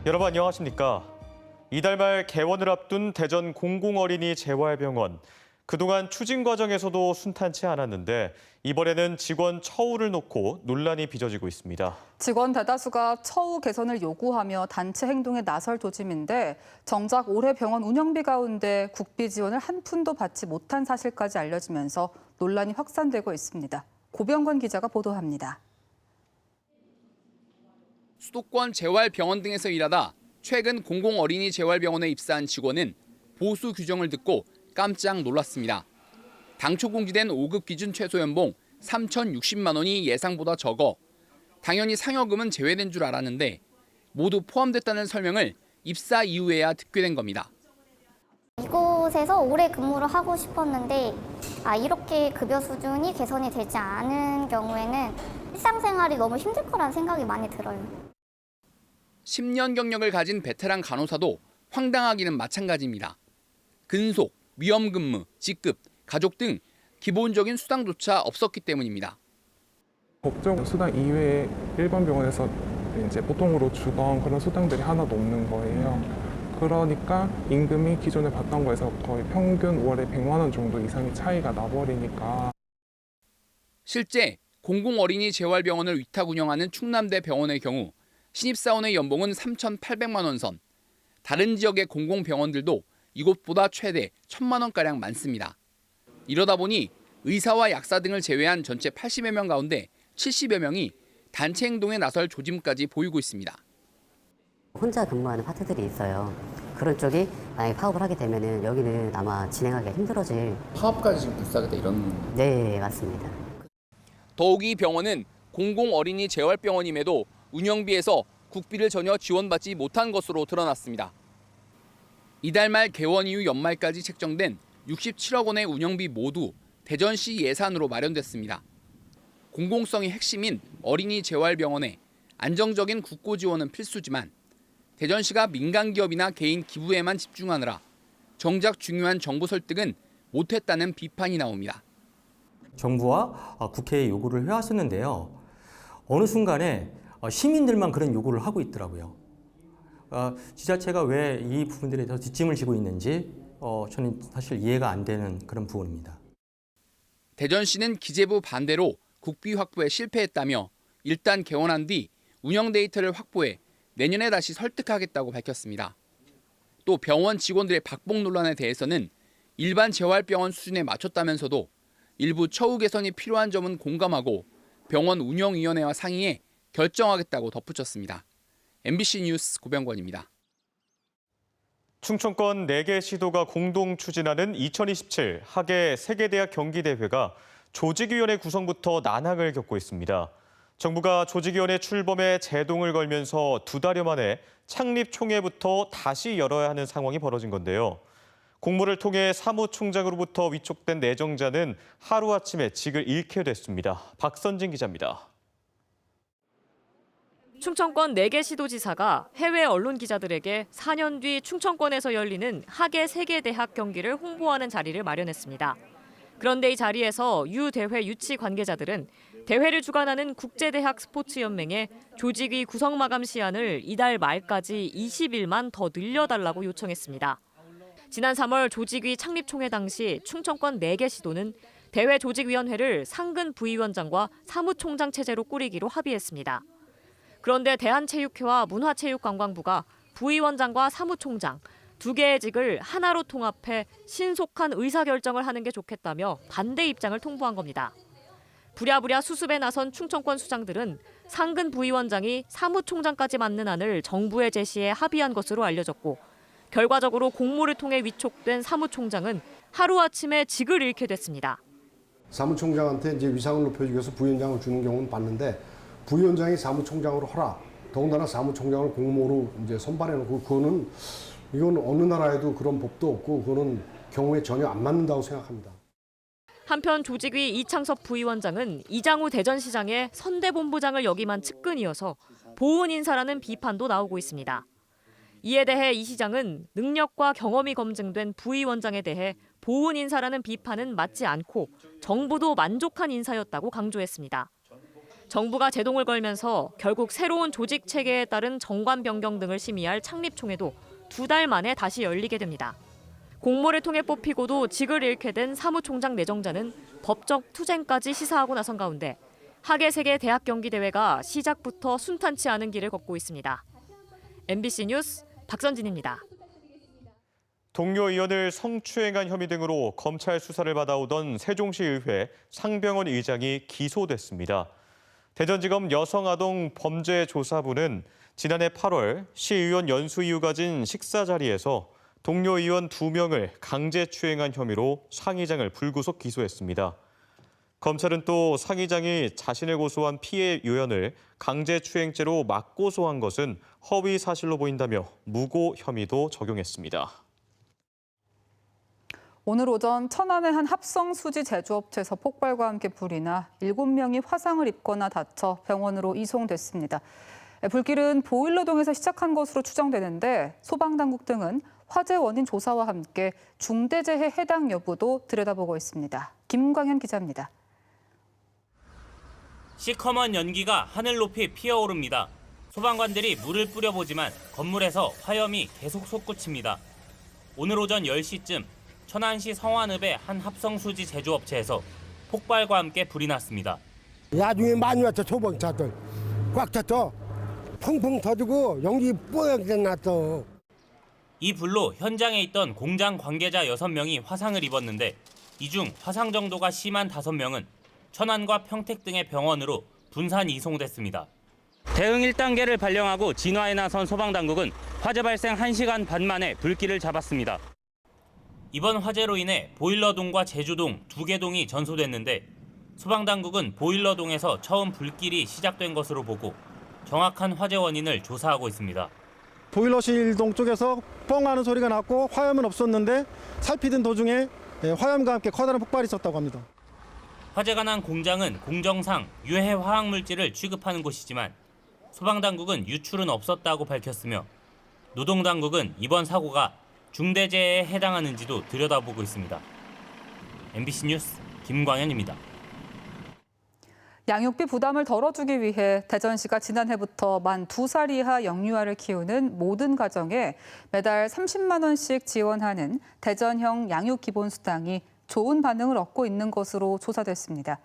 여러분 안녕하십니까? 이달 말 개원을 앞둔 대전 공공어린이 재활병원. 그동안 추진 과정에서도 순탄치 않았는데 이번에는 직원 처우를 놓고 논란이 빚어지고 있습니다. 직원 대다수가 처우 개선을 요구하며 단체 행동에 나설 조짐인데 정작 올해 병원 운영비 가운데 국비 지원을 한 푼도 받지 못한 사실까지 알려지면서 논란이 확산되고 있습니다. 고병권 기자가 보도합니다. 수도권 재활병원 등에서 일하다 최근 공공어린이 재활병원에 입사한 직원은 보수 규정을 듣고 깜짝 놀랐습니다. 당초 공지된 5급 기준 최소 연봉 3,060만 원이 예상보다 적어 당연히 상여금은 제외된 줄 알았는데 모두 포함됐다는 설명을 입사 이후에야 듣게 된 겁니다. 이곳에서 오래 근무를 하고 싶었는데 이렇게 급여 수준이 개선이 되지 않은 경우에는 일상생활이 너무 힘들 거라는 생각이 많이 들어요. 10년 경력을 가진 베테랑 간호사도 황당하기는 마찬가지입니다. 근속, 위험근무, 직급, 가족 등 기본적인 수당조차 없었기 때문입니다. 법정 수당 이외에 일반 병원에서 이제 보통으로 주던 그런 수당들이 하나도 없는 거예요. 그러니까 임금이 기존에 받던 거에서 거의 평균 월에 100만 원 정도 이상의 차이가 나버리니까. 실제 공공어린이 재활병원을 위탁 운영하는 충남대 병원의 경우 신입사원의 연봉은 3,800만 원 선. 다른 지역의 공공병원들도 이곳보다 최대 1,000만 원가량 많습니다. 이러다 보니 의사와 약사 등을 제외한 전체 80여 명 가운데 70여 명이 단체 행동에 나설 조짐까지 보이고 있습니다. 혼자 근무하는 파트들이 있어요. 그런 쪽이 만약에 파업을 하게 되면은 여기는 아마 진행하기가 힘들어질. 파업까지 지금 불사하겠다 이런. 네, 맞습니다. 더욱이 이 병원은 공공어린이 재활병원임에도 운영비에서 국비를 전혀 지원받지 못한 것으로 드러났습니다. 이달 말 개원 이후 연말까지 책정된 67억 원의 운영비 모두 대전시 예산으로 마련됐습니다. 공공성이 핵심인 어린이 재활병원에 안정적인 국고 지원은 필수지만 대전시가 민간 기업이나 개인 기부에만 집중하느라 정작 중요한 정부 설득은 못했다는 비판이 나옵니다. 정부와 국회에 요구를 해왔었는데요. 어느 순간에 시민들만 그런 요구를 하고 있더라고요. 지자체가 왜 이 부분들에 대해서 뒷짐을 지고 있는지 저는 사실 이해가 안 되는 그런 부분입니다. 대전시는 기재부 반대로 국비 확보에 실패했다며 일단 개원한 뒤 운영 데이터를 확보해 내년에 다시 설득하겠다고 밝혔습니다. 또 병원 직원들의 박봉 논란에 대해서는 일반 재활병원 수준에 맞췄다면서도 일부 처우 개선이 필요한 점은 공감하고 병원 운영위원회와 상의해 결정하겠다고 덧붙였습니다. MBC 뉴스 고병권입니다. 충청권 4개 시도가 공동 추진하는 2027 하계 세계대학 경기대회가 조직위원회 구성부터 난항을 겪고 있습니다. 정부가 조직위원회 출범에 제동을 걸면서 2달여 만에 창립 총회부터 다시 열어야 하는 상황이 벌어진 건데요. 공모를 통해 사무총장으로부터 위촉된 내정자는 하루아침에 직을 잃게 됐습니다. 박선진 기자입니다. 충청권 4개 시도지사가 해외 언론 기자들에게 4년 뒤 충청권에서 열리는 하계 세계대학 경기를 홍보하는 자리를 마련했습니다. 그런데 이 자리에서 유 대회 유치 관계자들은 대회를 주관하는 국제대학 스포츠연맹에 조직위 구성 마감 시한을 이달 말까지 20일만 더 늘려달라고 요청했습니다. 지난 3월 조직위 창립총회 당시 충청권 4개 시도는 대회 조직위원회를 상근 부위원장과 사무총장 체제로 꾸리기로 합의했습니다. 그런데 대한체육회와 문화체육관광부가 부위원장과 사무총장 2개의 직을 하나로 통합해 신속한 의사결정을 하는 게 좋겠다며 반대 입장을 통보한 겁니다. 부랴부랴 수습에 나선 충청권 수장들은 상근 부위원장이 사무총장까지 맡는 안을 정부에 제시해 합의한 것으로 알려졌고 결과적으로 공모를 통해 위촉된 사무총장은 하루아침에 직을 잃게 됐습니다. 사무총장한테 이제 위상을 높여주기 위해서 부위원장을 주는 경우는 봤는데 부위원장이 사무총장으로 하라. 더군다나 사무총장을 공모로 이제 선발해놓고 이건 어느 나라에도 그런 법도 없고 그거는 경우에 전혀 안 맞는다고 생각합니다. 한편 조직위 이창섭 부위원장은 이장우 대전시장의 선대본부장을 역임한 측근이어서 보훈 인사라는 비판도 나오고 있습니다. 이에 대해 이 시장은 능력과 경험이 검증된 부위원장에 대해 보훈 인사라는 비판은 맞지 않고 정부도 만족한 인사였다고 강조했습니다. 정부가 제동을 걸면서 결국 새로운 조직 체계에 따른 정관 변경 등을 심의할 창립총회도 2달 만에 다시 열리게 됩니다. 공모를 통해 뽑히고도 직을 잃게 된 사무총장 내정자는 법적 투쟁까지 시사하고 나선 가운데 학예 세계 대학 경기 대회가 시작부터 순탄치 않은 길을 걷고 있습니다. MBC 뉴스 박선진입니다. 동료 의원을 성추행한 혐의 등으로 검찰 수사를 받아오던 세종시의회 상병원 의장이 기소됐습니다. 대전지검 여성아동범죄조사부는 지난해 8월 시의원 연수 이후 가진 식사 자리에서 동료 의원 2명을 강제추행한 혐의로 상 의장을 불구속 기소했습니다. 검찰은 또 상 의장이 자신을 고소한 피해 의원을 강제추행죄로 맞고소한 것은 허위 사실로 보인다며 무고 혐의도 적용했습니다. 오늘 오전 천안의 한 합성수지 제조업체에서 폭발과 함께 불이 나 7명이 화상을 입거나 다쳐 병원으로 이송됐습니다. 불길은 보일러동에서 시작한 것으로 추정되는데 소방당국 등은 화재 원인 조사와 함께 중대재해 해당 여부도 들여다보고 있습니다. 김광현 기자입니다. 시커먼 연기가 하늘 높이 피어오릅니다. 소방관들이 물을 뿌려보지만 건물에서 화염이 계속 솟구칩니다. 오늘 오전 10시쯤 천안시 성완읍의 한 합성수지 제조업체에서 폭발과 함께 불이 났습니다. 나중에 많이 왔죠. 소방차들 꽉 찼죠. 펑펑 터지고 연기 뽀얗게 났어. 이 불로 현장에 있던 공장 관계자 6명이 화상을 입었는데 이 중 화상 정도가 심한 5명은 천안과 평택 등의 병원으로 분산 이송됐습니다. 대응 1단계를 발령하고 진화에 나선 소방당국은 화재 발생 1시간 반 만에 불길을 잡았습니다. 이번 화재로 인해 보일러동과 제주동 2개 동이 전소됐는데 소방당국은 보일러동에서 처음 불길이 시작된 것으로 보고 정확한 화재 원인을 조사하고 있습니다. 보일러실 동 쪽에서 뻥 하는 소리가 났고 화염은 없었는데 살피던 도중에 화염과 함께 커다란 폭발이 있었다고 합니다. 화재가 난 공장은 공정상 유해 화학물질을 취급하는 곳이지만 소방당국은 유출은 없었다고 밝혔으며 노동당국은 이번 사고가 중대재해에 해당하는지도 들여다보고 있습니다. MBC 뉴스 김광현입니다. 양육비 부담을 덜어주기 위해 대전시가 지난해부터 만 2살 이하 영유아를 키우는 모든 가정에 매달 30만 원씩 지원하는 대전형 양육기본수당이 좋은 반응을 얻고 있는 것으로 조사됐습니다.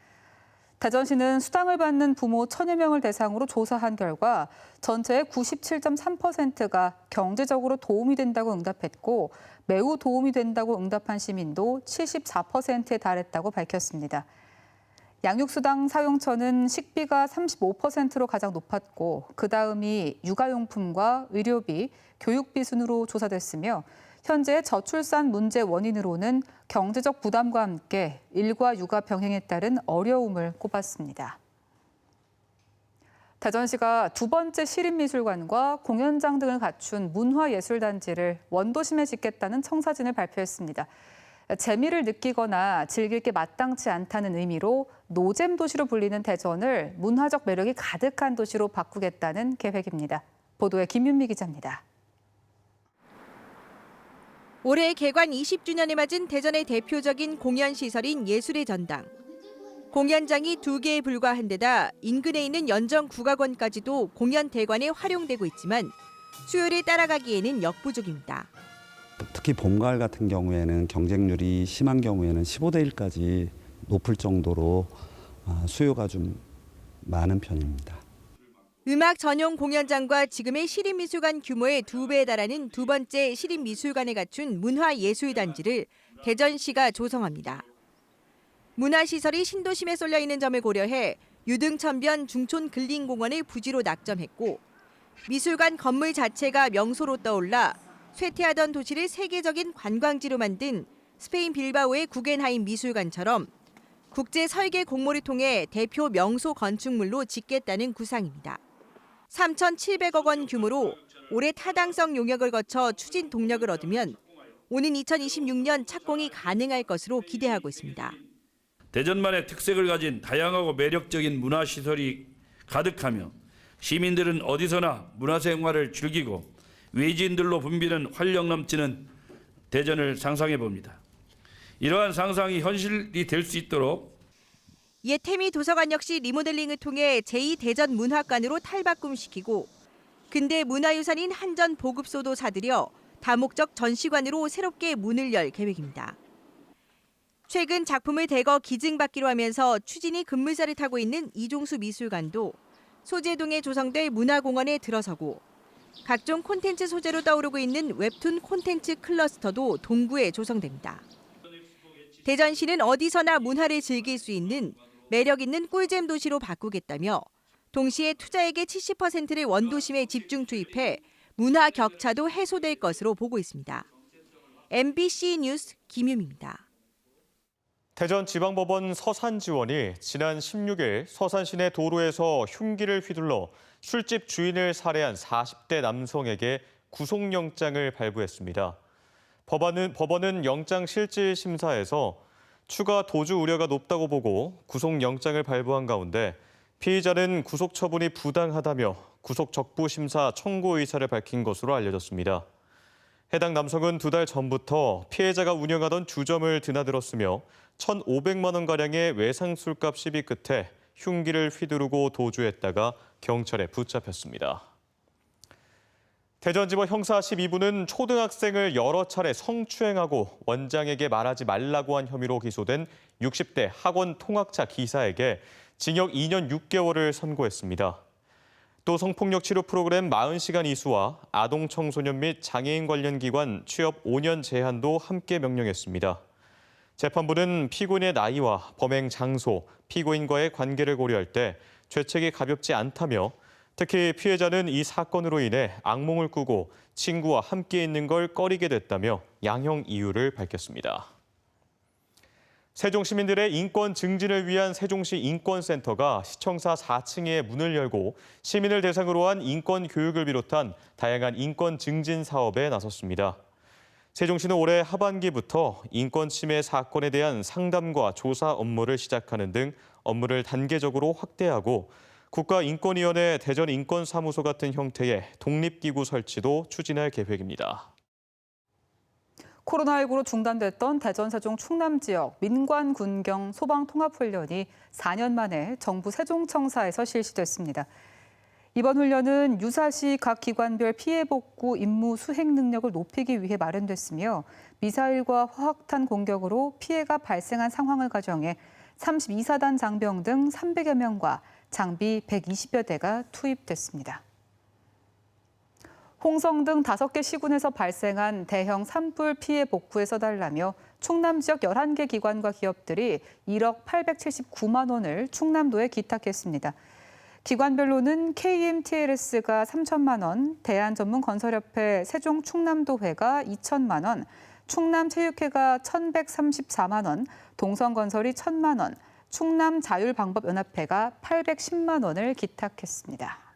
대전시는 수당을 받는 부모 1,000여 명을 대상으로 조사한 결과 전체의 97.3%가 경제적으로 도움이 된다고 응답했고 매우 도움이 된다고 응답한 시민도 74%에 달했다고 밝혔습니다. 양육수당 사용처는 식비가 35%로 가장 높았고 그다음이 육아용품과 의료비, 교육비 순으로 조사됐으며 현재 저출산 문제 원인으로는 경제적 부담과 함께 일과 육아 병행에 따른 어려움을 꼽았습니다. 대전시가 2번째 시립미술관과 공연장 등을 갖춘 문화예술단지를 원도심에 짓겠다는 청사진을 발표했습니다. 재미를 느끼거나 즐길 게 마땅치 않다는 의미로 노잼 도시로 불리는 대전을 문화적 매력이 가득한 도시로 바꾸겠다는 계획입니다. 보도에 김윤미 기자입니다. 올해 개관 20주년에 맞은 대전의 대표적인 공연시설인 예술의 전당. 공연장이 2개에 불과한 데다 인근에 있는 연정국악원까지도 공연 대관에 활용되고 있지만 수요를 따라가기에는 역부족입니다. 특히 봄, 가을 같은 경우에는 경쟁률이 심한 경우에는 15대 1까지 높을 정도로 수요가 좀 많은 편입니다. 음악 전용 공연장과 지금의 시립미술관 규모의 2배에 달하는 2번째 시립미술관에 갖춘 문화예술단지를 대전시가 조성합니다. 문화시설이 신도심에 쏠려 있는 점을 고려해 유등천변 중촌근린공원을 부지로 낙점했고 미술관 건물 자체가 명소로 떠올라 쇠퇴하던 도시를 세계적인 관광지로 만든 스페인 빌바오의 구겐하임 미술관처럼 국제 설계 공모를 통해 대표 명소 건축물로 짓겠다는 구상입니다. 3,700억 원 규모로 올해 타당성 용역을 거쳐 추진 동력을 얻으면 오는 2026년 착공이 가능할 것으로 기대하고 있습니다. 대전만의 특색을 가진 다양하고 매력적인 문화시설이 가득하며 시민들은 어디서나 문화생활을 즐기고 외지인들로 붐비는 활력 넘치는 대전을 상상해 봅니다. 이러한 상상이 현실이 될 수 있도록 이에 태미 도서관 역시 리모델링을 통해 제2대전 문학관으로 탈바꿈시키고 근대 문화유산인 한전 보급소도 사들여 다목적 전시관으로 새롭게 문을 열 계획입니다. 최근 작품을 대거 기증받기로 하면서 추진이 급물살을 타고 있는 이종수 미술관도 소재동에 조성될 문화공원에 들어서고 각종 콘텐츠 소재로 떠오르고 있는 웹툰 콘텐츠 클러스터도 동구에 조성됩니다. 대전시는 어디서나 문화를 즐길 수 있는 매력 있는 꿀잼 도시로 바꾸겠다며 동시에 투자액의 70%를 원도심에 집중 투입해 문화 격차도 해소될 것으로 보고 있습니다. MBC 뉴스 김유미입니다. 대전지방법원 서산지원이 지난 16일 서산 시내 도로에서 흉기를 휘둘러 술집 주인을 살해한 40대 남성에게 구속영장을 발부했습니다. 법원은 영장 실질 심사에서 추가 도주 우려가 높다고 보고 구속영장을 발부한 가운데 피의자는 구속 처분이 부당하다며 구속 적부 심사 청구 의사를 밝힌 것으로 알려졌습니다. 해당 남성은 2달 전부터 피해자가 운영하던 주점을 드나들었으며 1,500만 원가량의 외상 술값 시비 끝에 흉기를 휘두르고 도주했다가 경찰에 붙잡혔습니다. 대전지법 형사 12부는 초등학생을 여러 차례 성추행하고 원장에게 말하지 말라고 한 혐의로 기소된 60대 학원 통학차 기사에게 징역 2년 6개월을 선고했습니다. 또 성폭력 치료 프로그램 40시간 이수와 아동 청소년 및 장애인 관련 기관 취업 5년 제한도 함께 명령했습니다. 재판부는 피고인의 나이와 범행 장소, 피고인과의 관계를 고려할 때 죄책이 가볍지 않다며 특히 피해자는 이 사건으로 인해 악몽을 꾸고 친구와 함께 있는 걸 꺼리게 됐다며 양형 이유를 밝혔습니다. 세종 시민들의 인권 증진을 위한 세종시 인권센터가 시청사 4층에 문을 열고 시민을 대상으로 한 인권 교육을 비롯한 다양한 인권 증진 사업에 나섰습니다. 세종시는 올해 하반기부터 인권 침해 사건에 대한 상담과 조사 업무를 시작하는 등 업무를 단계적으로 확대하고 국가인권위원회 대전인권사무소 같은 형태의 독립기구 설치도 추진할 계획입니다. 코로나19로 중단됐던 대전, 세종, 충남 지역 민관, 군경, 소방 통합훈련이 4년 만에 정부 세종청사에서 실시됐습니다. 이번 훈련은 유사시 각 기관별 피해 복구 임무 수행 능력을 높이기 위해 마련됐으며 미사일과 화학탄 공격으로 피해가 발생한 상황을 가정해 32사단 장병 등 300여 명과 장비 120여 대가 투입됐습니다. 홍성 등 5개 시군에서 발생한 대형 산불 피해 복구에 써달라며 충남 지역 11개 기관과 기업들이 1억 879만 원을 충남도에 기탁했습니다. 기관별로는 KMTLS가 3천만 원, 대한전문건설협회 세종충남도회가 2천만 원, 충남체육회가 1,134만 원, 동성건설이 1,000만 원, 충남자율방법연합회가 810만 원을 기탁했습니다.